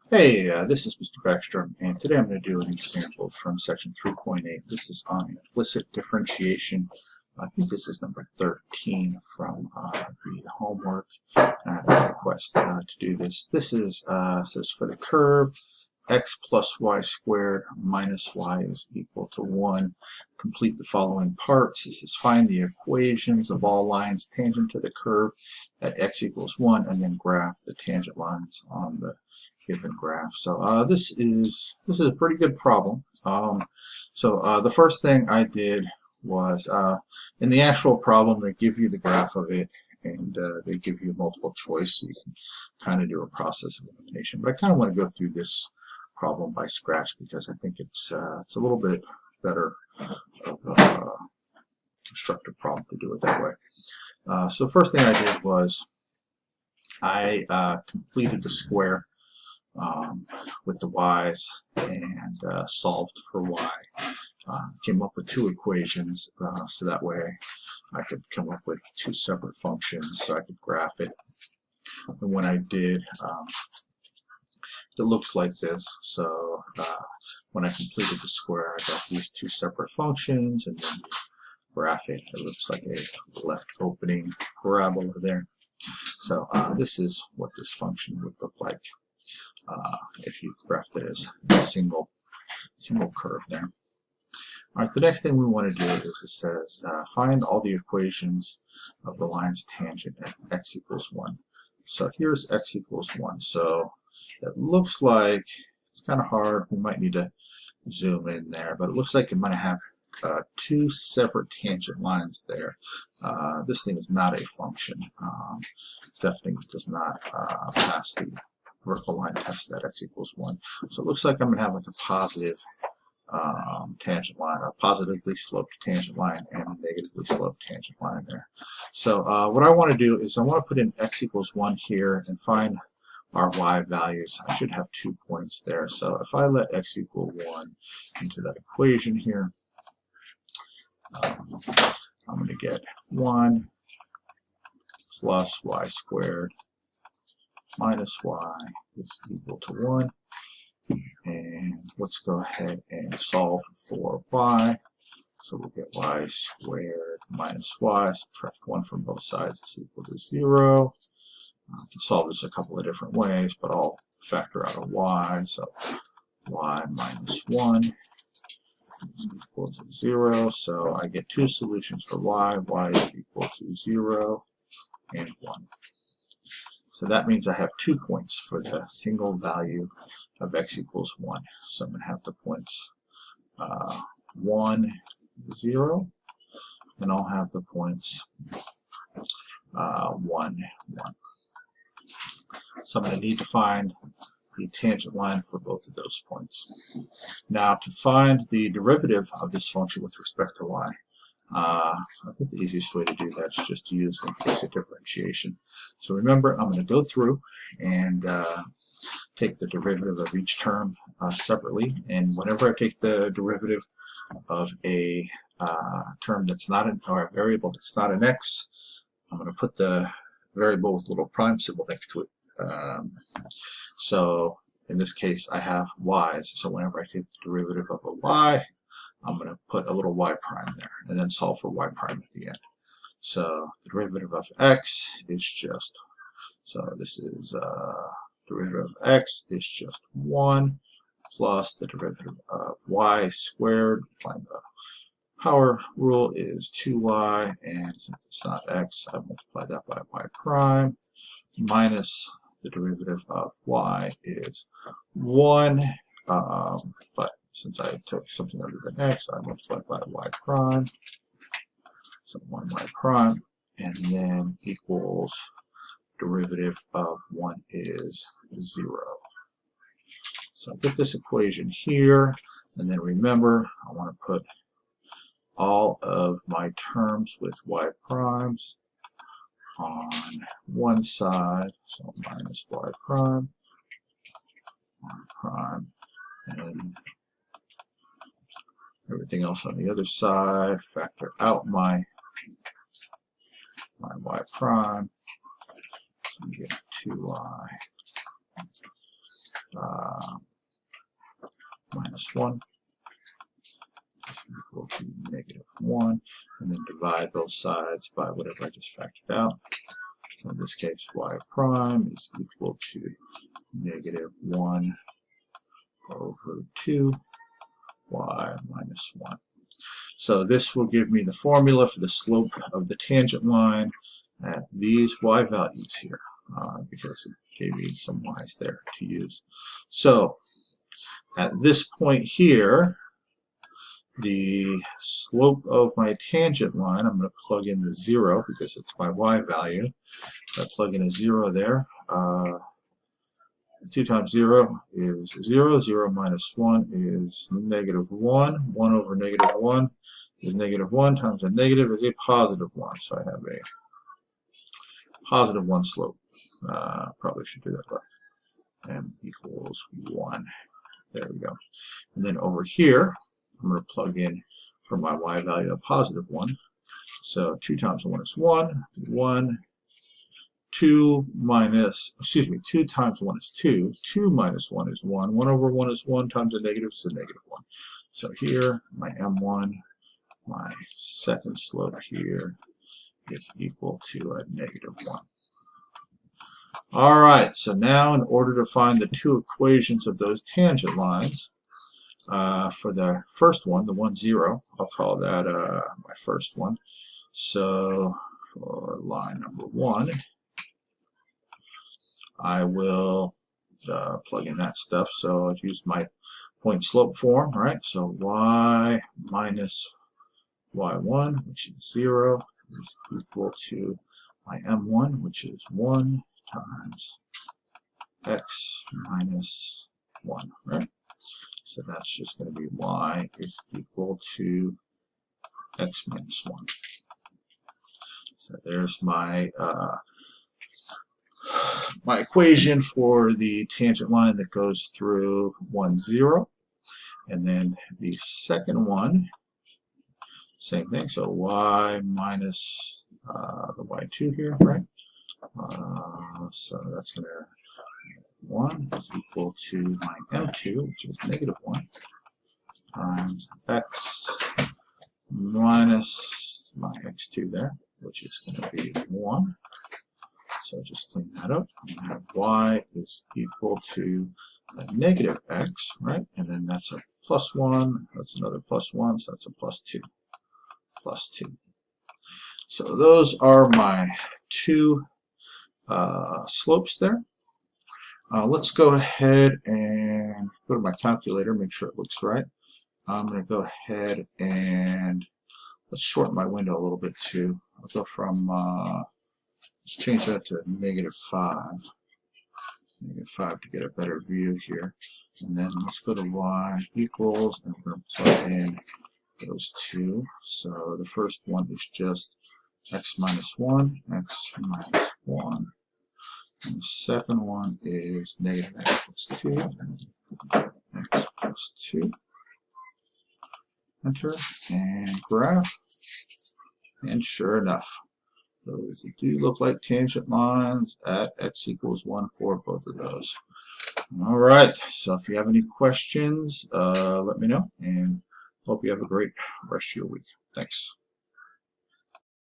Hey, this is Mr. Backstrom, and today I'm going to do an example from section 3.8. This is on implicit differentiation. I think this is number 13 from the homework. I had a request to do this. This is says for the curve x plus y squared minus y is equal to 1. Complete the following parts. This is find the equations of all lines tangent to the curve at x equals 1, and then graph the tangent lines on the given graph. So this is a pretty good problem. The first thing I did was in the actual problem they give you the graph of it, and they give you multiple choice, so you can kind of do a process of elimination. But I kind of want to go through this problem by scratch because I think it's a little bit better of a constructive problem to do it that way. So first thing I did was I completed the square with the y's and solved for y. Came up with two equations, so that way I could come up with two separate functions so I could graph it. And when I did, it looks like this. So when I completed the square, I got these two separate functions, and then you graph it. It looks like a left opening parabola there. So this is what this function would look like if you graphed it as a single curve there. All right, the next thing we want to do is it says find all the equations of the line's tangent at x equals 1. So here's x equals 1. So it looks like it's kind of hard. We might need to zoom in there, but it looks like it might have two separate tangent lines there. This thing is not a function. Definitely does not pass the vertical line test at x equals 1. So it looks like I'm going to have like a positive tangent line, a positively sloped tangent line, and a negatively sloped tangent line there. So what I want to do is I want to put in x equals 1 here and find our y values. I should have 2 points there. So if I let x equal 1 into that equation here, I'm going to get 1 plus y squared minus y is equal to 1. And let's go ahead and solve for y. So we'll get y squared minus y, subtract 1 from both sides is equal to 0. I can solve this a couple of different ways, but I'll factor out a y. So y minus 1 is equal to 0. So I get two solutions for y. Y is equal to 0 and 1. So that means I have 2 points for the single value of x equals 1. So I'm going to have the points 1, 0, and I'll have the points 1, 1. So I'm going to need to find the tangent line for both of those points. Now to find the derivative of this function with respect to y, I think the easiest way to do that is just to use implicit differentiation. So remember, I'm going to go through and take the derivative of each term separately, and whenever I take the derivative of a term that's not an, or a variable that's not an x, I'm going to put the variable with a little prime symbol next to it. So in this case, I have y's. So whenever I take the derivative of a y, I'm going to put a little y prime there, and then solve for y prime at the end. So the derivative of x is just, so this is derivative of x is just 1 plus the derivative of y squared, applying the power rule, is 2y, and since it's not x, I multiply that by y prime, minus the derivative of y is 1, but since I took something other than x, I multiply by y prime, so 1y prime, and then equals derivative of 1 is 0. So I get this equation here, and then remember, I want to put all of my terms with y primes on one side, so minus y prime, and everything else on the other side, factor out my y prime, so you get 2y minus 1 is equal to negative 1, and then divide both sides by whatever I just factored out. So in this case, y prime is equal to negative 1 over 2 y minus 1. So this will give me the formula for the slope of the tangent line at these y values here, because it gave me some y's there to use. So at this point here, the slope of my tangent line, I'm going to plug in the 0 because it's my y value. I plug in a 0 there. 2 times 0 is 0. 0 minus 1 is negative 1. 1 over negative 1 is negative 1 times a negative is a positive 1. So I have a positive 1 slope. Probably should do that right. M equals 1. There we go. And then over here, I'm going to plug in for my y value a positive 1. So 2 times 1 is 1. 1. 2 times 1 is 2. 2 minus 1 is 1. 1 over 1 is 1 times a negative is a negative 1. So here, my M1, my second slope here is equal to a negative 1. All right, so now in order to find the two equations of those tangent lines, for the first one, the 1, 0, I'll call that my first one. So for line number 1, I will plug in that stuff. So I've used my point slope form, right? So y minus y1, which is 0, is equal to my m1, which is 1 times x minus 1, right? So that's just going to be y is equal to x minus 1. So there's my my equation for the tangent line that goes through 1, 0. And then the second one, same thing. So y minus the y2 here, right? So that's going to 1 is equal to my m2, which is negative 1, times x minus my x2 there, which is going to be 1. So just clean that up. And have y is equal to a negative x, right? And then that's a plus 1. That's another plus 1. So that's a plus 2. Plus 2. So those are my two slopes there. Let's go ahead and go to my calculator, make sure it looks right. I'm going to go ahead and let's shorten my window a little bit too. I'll go from let's change that to negative 5. Negative 5 to get a better view here. And then let's go to y equals, and we're going to plug in those two. So the first one is just x minus 1, x minus 1. And the second one is negative x plus 2, x plus 2. Enter and graph. And sure enough, those do look like tangent lines at x equals 1 for both of those. All right, so if you have any questions, let me know, and hope you have a great rest of your week. Thanks.